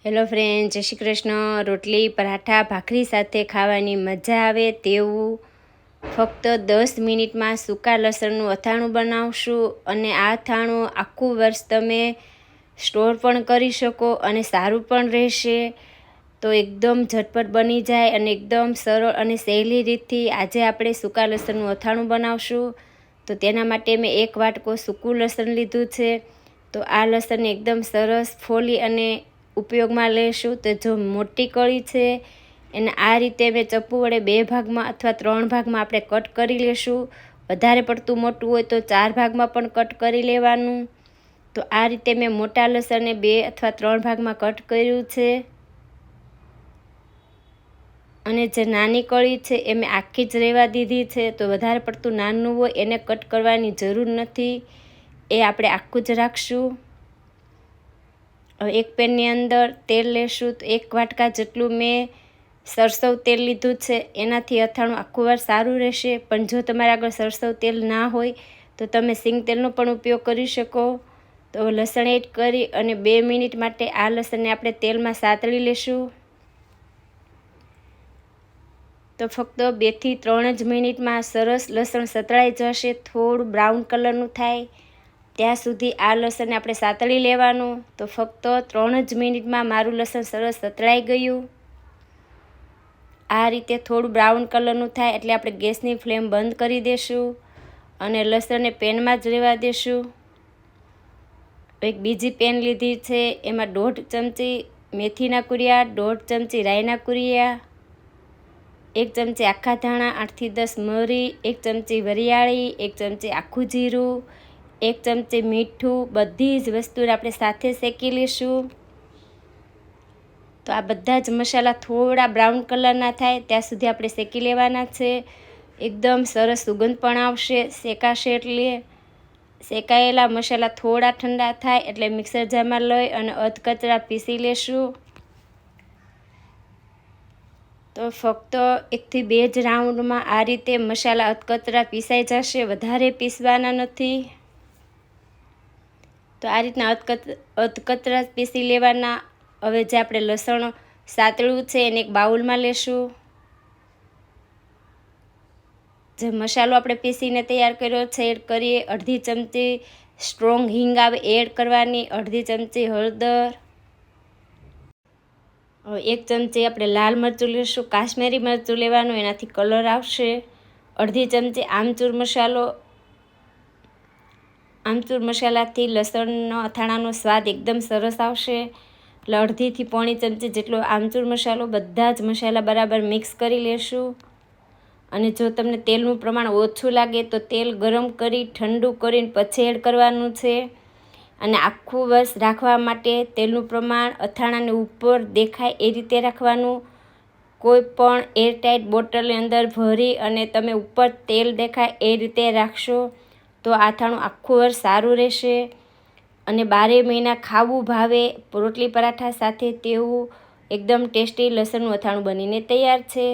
Hello friend, જય શ્રી કૃષ્ણ. રોટલી, પરાઠા, ભાખરી સાથે ખાવાની મજા આવે તેવું ફક્ત 10 મિનિટમાં સૂકા લસણનું અથાણું બનાવશું. અને આ અથાણું આખું વર્ષ તમે સ્ટોર પણ કરી શકો અને સારું પણ રહેશે. તો એકદમ ઝટપટ બની જાય અને એકદમ સરળ અને સહેલી રીતથી આજે આપણે સૂકા લસણનું અથાણું બનાવશું. તો તેના માટે મેં 1 વાટકો સૂકું લસણ લીધું છે. તો આ લસણને એકદમ સરસ ફોલી અને ઉપયોગમાં લેશું. તો જો મોટી કળી છે એને આ રીતે મેં ચપ્પુ વડે 2 ભાગમાં અથવા 3 ભાગમાં આપણે કટ કરી લેશું. વધારે પડતું મોટું હોય તો 4 ભાગમાં પણ કટ કરી લેવાનું. તો આ રીતે મેં મોટા લસણને 2 અથવા 3 ભાગમાં કટ કર્યું છે. અને જે નાની કળી છે એ મેં આખી જ રહેવા દીધી છે. તો વધારે પડતું નાનું હોય એને કટ કરવાની જરૂર નથી, એ આપણે આખું જ રાખશું. હવે એક પેનની અંદર તેલ લેશું. તો 1 વાટકા જેટલું મેં સરસવ તેલ લીધું છે. એનાથી અથાણું આખું વાર સારું રહેશે. પણ જો તમારે આગળ સરસવ તેલ ના હોય તો તમે સિંગ તેલનો પણ ઉપયોગ કરી શકો. તો લસણ એડ કરી અને 2 મિનિટ માટે આ લસણને આપણે તેલમાં સાતળી લેશું. તો ફક્ત 2 થી 3 જ મિનિટમાં સરસ લસણ સતળાઈ જશે. થોડું બ્રાઉન કલરનું થાય ત્યાં સુધી આ લસણને આપણે સાતળી લેવાનું. તો ફક્ત 3 જ મિનિટમાં મારું લસણ સરસ સતળાઈ ગયું. આ રીતે થોડું બ્રાઉન કલરનું થાય એટલે આપણે ગેસની ફ્લેમ બંધ કરી દેશું અને લસણને પેનમાં જ રહેવા દેશું. એક બીજી પેન લીધી છે, એમાં 1.5 ચમચી મેથીના કુરિયા, 1.5 ચમચી રાઈના કુરિયા, 1 ચમચી આખા ધાણા, 8 થી 10 મરી, 1 ચમચી વરિયાળી, 1 ચમચી આખું જીરું, 1 ચમચી મીઠું. બધી જ વસ્તુને આપણે સાથે શેકી લઈશું. તો આ બધા જ મસાલા થોડા બ્રાઉન કલરના થાય ત્યાં સુધી આપણે શેકી લેવાના છે. એકદમ સરસ સુગંધ પણ આવશે શેકાશે એટલે. શેકાયેલા મસાલા થોડા ઠંડા થાય એટલે મિક્સર જારમાં લઈ અને અધકચરા પીસી લેશું. તો ફક્ત 1 થી 2 જ રાઉન્ડમાં આ રીતે મસાલા અધકચરા પીસાઈ જશે, વધારે પીસવાના નથી. તો આ રીતના અધકચરા પીસી લેવાના. હવે જે આપણે લસણ સાતળ્યું છે એને એક બાઉલમાં લેશું. જે મસાલો આપણે પીસીને તૈયાર કર્યો છે એડ કરીએ. 1/2 ચમચી સ્ટ્રોંગ હિંગ આવે એડ કરવાની, 1/2 ચમચી હળદર, 1 ચમચી આપણે લાલ મરચું લેશું, કાશ્મીરી મરચું લેવાનું, એનાથી કલર આવશે. 1/2 ચમચી આમચૂર મસાલો. આમચૂર મસાલાથી લસણનો અથાણાનો સ્વાદ એકદમ સરસ આવશે. એટલે 1/2 થી 1/4 ચમચી જેટલો આમચૂર મસાલો. બધા જ મસાલા બરાબર મિક્સ કરી લેશું. અને જો તમને તેલનું પ્રમાણ ઓછું લાગે તો તેલ ગરમ કરી ઠંડુ કરીને પછી એડ કરવાનું છે. અને આખું વર્ષ રાખવા માટે તેલનું પ્રમાણ અથાણાની ઉપર દેખાય એ રીતે રાખવાનું. કોઈ પણ એરટાઈટ બોટલની અંદર ભરી અને તમે ઉપર તેલ દેખાય એ રીતે રાખશો તો અથાણું આખું વર્ષ સારું રહેશે અને 12 મહિના ખાવું ભાવે. રોટલી પરાઠા સાથે તેવું એકદમ ટેસ્ટી લસણનું અથાણું બનીને તૈયાર છે.